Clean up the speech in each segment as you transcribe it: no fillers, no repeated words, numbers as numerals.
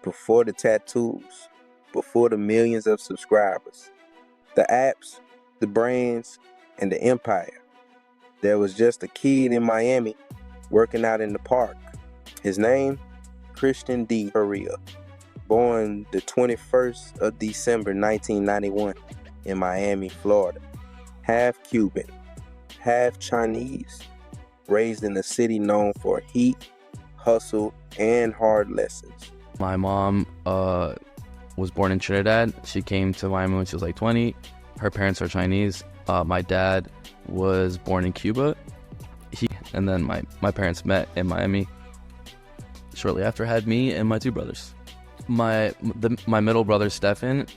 before the tattoos, before the millions of subscribers, the apps, the brands, and the empire. There was just a kid in Miami working out in the park. His name, Christian D. Heria, born the 21st of December 1991 in Miami, Florida. Half Cuban, half Chinese, raised in a city known for heat, hustle, and hard lessons. My mom was born in Trinidad. She came to Miami when she was like 20. Her parents are Chinese. My dad was born in Cuba. And then my parents met in Miami. Shortly after, had me and my two brothers. My middle brother Stefan,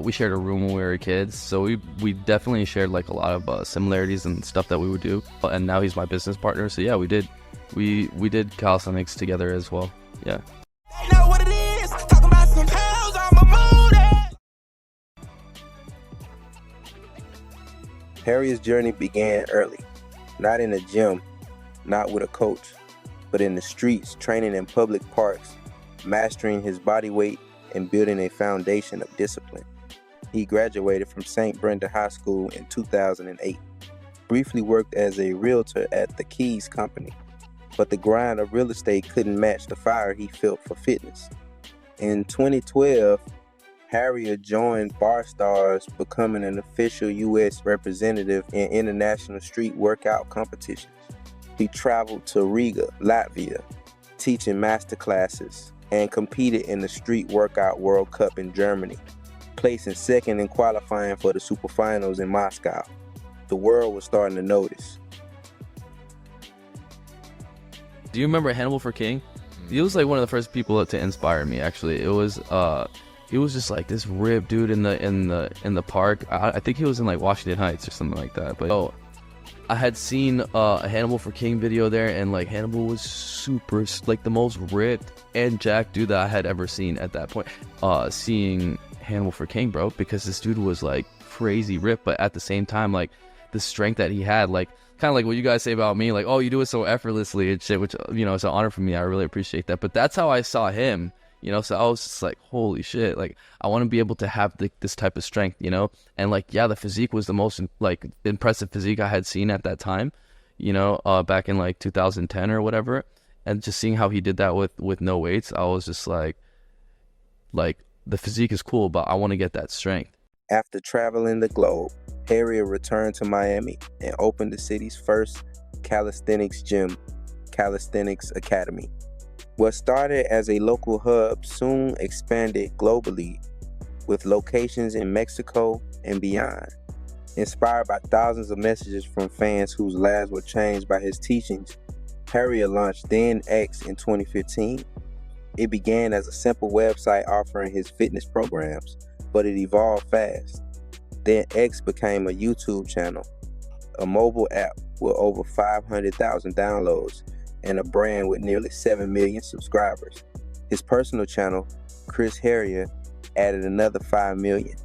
we shared a room when we were kids, so we definitely shared like a lot of similarities and stuff that we would do. And now he's my business partner, so yeah, we did calisthenics together as well. Yeah. Know what it is, talking about some pounds, Harria's journey began early, not in a gym, not with a coach, but in the streets, training in public parks, mastering his body weight and building a foundation of discipline. He graduated from St. Brenda High School in 2008, briefly worked as a realtor at the Keys Company, but the grind of real estate couldn't match the fire he felt for fitness. In 2012, Heria joined Bar Stars, becoming an official U.S. representative in international street workout competitions. He traveled to Riga, Latvia, teaching masterclasses, and competed in the Street Workout World Cup in Germany, placing second in qualifying for the Super Finals in Moscow. The world was starting to notice. Do you remember Hannibal for King? He was like one of the first people to inspire me. Actually, it was just like this ripped dude in the park. I think he was in like Washington Heights or something like that. But I had seen a Hannibal for King video there, and like Hannibal was super, like the most ripped and jacked dude that I had ever seen at that point. Seeing Hannibal for King, bro, because this dude was like crazy ripped, but at the same time, like the strength that he had, like kind of like what you guys say about me, like, oh, you do it so effortlessly and shit, which, you know, it's an honor for me. I really appreciate that. But that's how I saw him, you know, so I was just like, holy shit, like I want to be able to have this type of strength, you know. And like, yeah, the physique was the most like impressive physique I had seen at that time, you know, back in like 2010 or whatever. And just seeing how he did that with no weights, I was just like the physique is cool, but I want to get that strength. After traveling the globe, Heria returned to Miami and opened the city's first calisthenics gym, Calisthenics Academy. What started as a local hub soon expanded globally, with locations in Mexico and beyond. Inspired by thousands of messages from fans whose lives were changed by his teachings, Heria launched THENX in 2015. It began as a simple website offering his fitness programs, but it evolved fast. THENX became a YouTube channel, a mobile app with over 500,000 downloads, and a brand with nearly 7 million subscribers. His personal channel, Chris Heria, added another 5 million.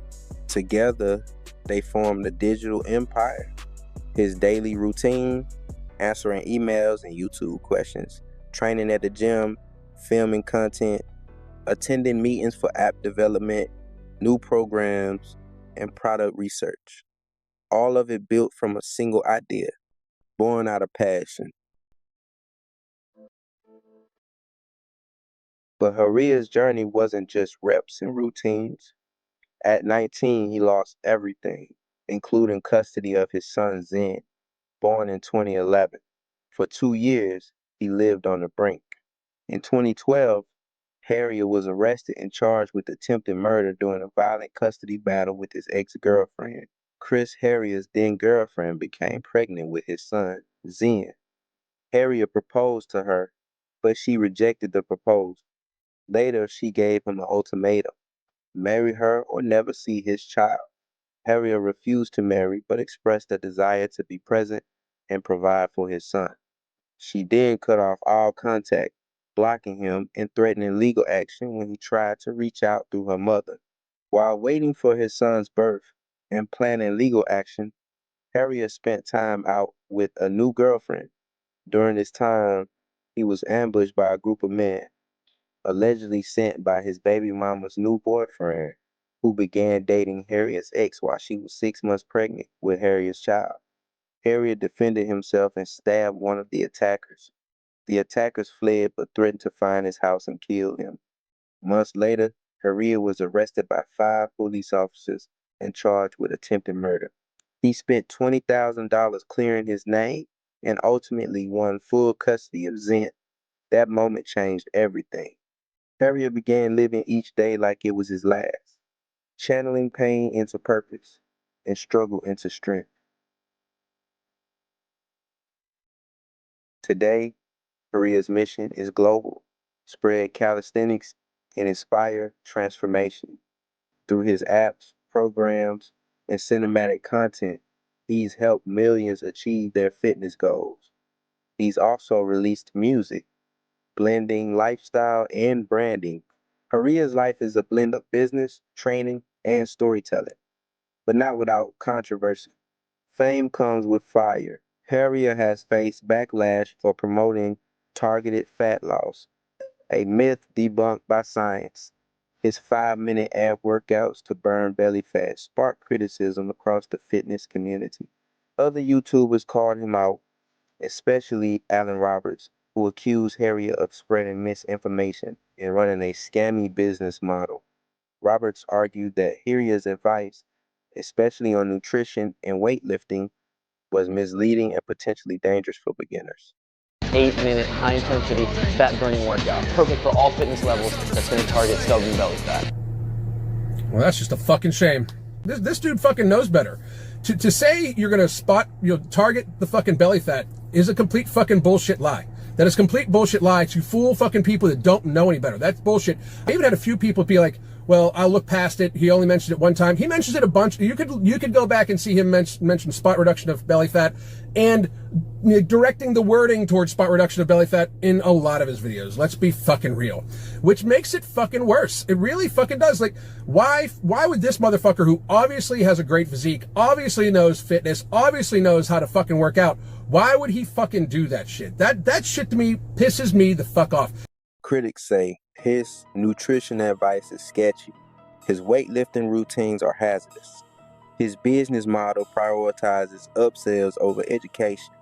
Together, they formed a digital empire. His daily routine, answering emails and YouTube questions, training at the gym, filming content, attending meetings for app development, new programs, and product research. All of it built from a single idea, born out of passion. But Haria's journey wasn't just reps and routines. At 19, he lost everything, including custody of his son Zen, born in 2011. For 2 years, he lived on the brink. In 2012, Heria was arrested and charged with attempted murder during a violent custody battle with his ex-girlfriend. Chris Heria's then-girlfriend became pregnant with his son, Zen. Heria proposed to her, but she rejected the proposal. Later, she gave him an ultimatum: marry her or never see his child. Heria refused to marry, but expressed a desire to be present and provide for his son. She then cut off all contact, blocking him and threatening legal action when he tried to reach out through her mother. While waiting for his son's birth and planning legal action, Heria spent time out with a new girlfriend. During this time, he was ambushed by a group of men. allegedly sent by his baby mama's new boyfriend, who began dating Harriet's ex while she was 6 months pregnant with Harriet's child. Heria defended himself and stabbed one of the attackers. The attackers fled but threatened to find his house and kill him. Months later, Heria was arrested by 5 police officers and charged with attempted murder. He spent $20,000 clearing his name and ultimately won full custody of Zent. That moment changed everything. Heria began living each day like it was his last, channeling pain into purpose and struggle into strength. Today, Heria's mission is global: spread calisthenics and inspire transformation. Through his apps, programs, and cinematic content, he's helped millions achieve their fitness goals. He's also released music, blending lifestyle and branding. Heria's life is a blend of business, training, and storytelling, but not without controversy. Fame comes with fire. Heria has faced backlash for promoting targeted fat loss, a myth debunked by science. His 5-minute ab workouts to burn belly fat sparked criticism across the fitness community. Other YouTubers called him out, especially Alan Roberts, who accused Heria of spreading misinformation and running a scammy business model. Roberts argued that Heria's advice, especially on nutrition and weightlifting, was misleading and potentially dangerous for beginners. 8-minute high-intensity fat-burning workout. Perfect for all fitness levels that's going to target stubborn belly fat. Well, that's just a fucking shame. This dude fucking knows better. To say you're going to target the fucking belly fat is a complete fucking bullshit lie. That is complete bullshit lie to fool fucking people that don't know any better. That's bullshit. I even had a few people be like, well, I'll look past it. He only mentioned it one time. He mentions it a bunch. You could go back and see him mention spot reduction of belly fat and directing the wording towards spot reduction of belly fat in a lot of his videos. Let's be fucking real. Which makes it fucking worse. It really fucking does. Like, why would this motherfucker, who obviously has a great physique, obviously knows fitness, obviously knows how to fucking work out, why would he fucking do that shit? That shit to me pisses me the fuck off. Critics say his nutrition advice is sketchy. His weightlifting routines are hazardous. His business model prioritizes upsells over education.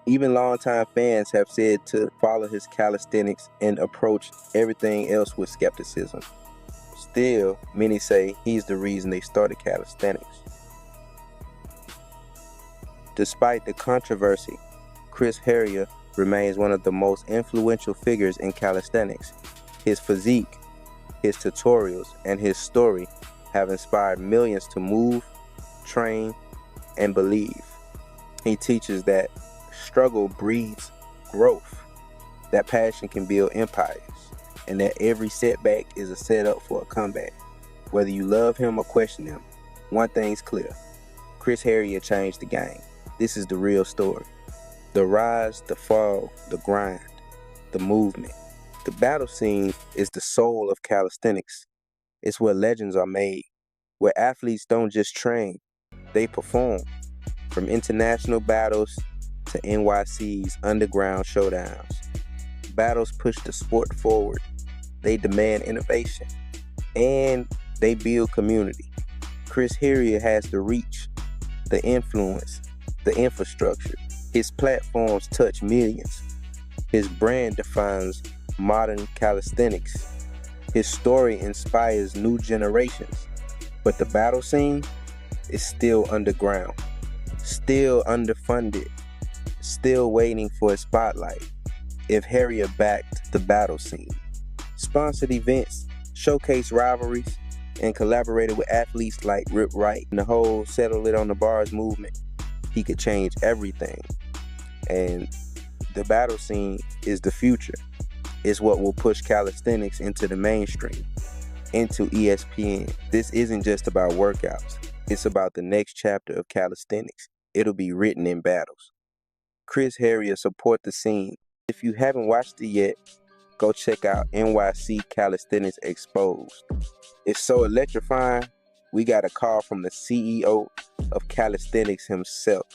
Even longtime fans have said to follow his calisthenics and approach everything else with skepticism. Still, many say he's the reason they started calisthenics. Despite the controversy, Chris Heria remains one of the most influential figures in calisthenics. His physique, his tutorials, and his story have inspired millions to move, train, and believe. He teaches that struggle breeds growth, that passion can build empires, and that every setback is a setup for a comeback. Whether you love him or question him, one thing's clear: Chris Heria changed the game. This is the real story. The rise, the fall, the grind, the movement. The battle scene is the soul of calisthenics. It's where legends are made, where athletes don't just train, they perform. From international battles to NYC's underground showdowns. Battles push the sport forward. They demand innovation. And they build community. Chris Heria has the reach, the influence, the infrastructure. His platforms touch millions. His brand defines modern calisthenics. His story inspires new generations. But the battle scene is still underground, still underfunded, still waiting for a spotlight. If Heria backed the battle scene, sponsored events, showcased rivalries, and collaborated with athletes like Rip Wright and the whole Settle It on the Bars movement, he could change everything. And the battle scene is the future. It's what will push calisthenics into the mainstream, into ESPN. This isn't just about workouts. It's about the next chapter of calisthenics. It'll be written in battles. Chris Heria, support the scene. If you haven't watched it yet, go check out NYC Calisthenics Exposed. It's so electrifying, we got a call from the CEO of calisthenics himself.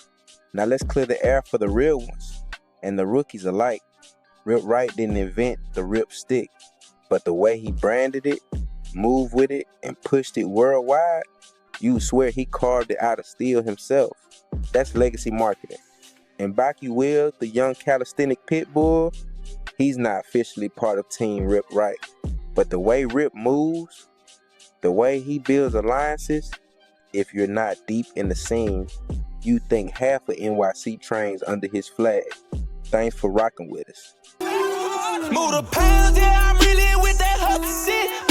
Now let's clear the air for the real ones and the rookies alike. Rip Wright didn't invent the rip stick. But the way he branded it, moved with it, and pushed it worldwide, you swear he carved it out of steel himself. That's legacy marketing. And Baki Will, the young calisthenic pit bull, he's not officially part of Team Rip Right. But the way Rip moves, the way he builds alliances, if you're not deep in the scene, you think half of NYC trains under his flag. Thanks for rocking with us. Move the pounds, yeah, I'm really with that hustle shit.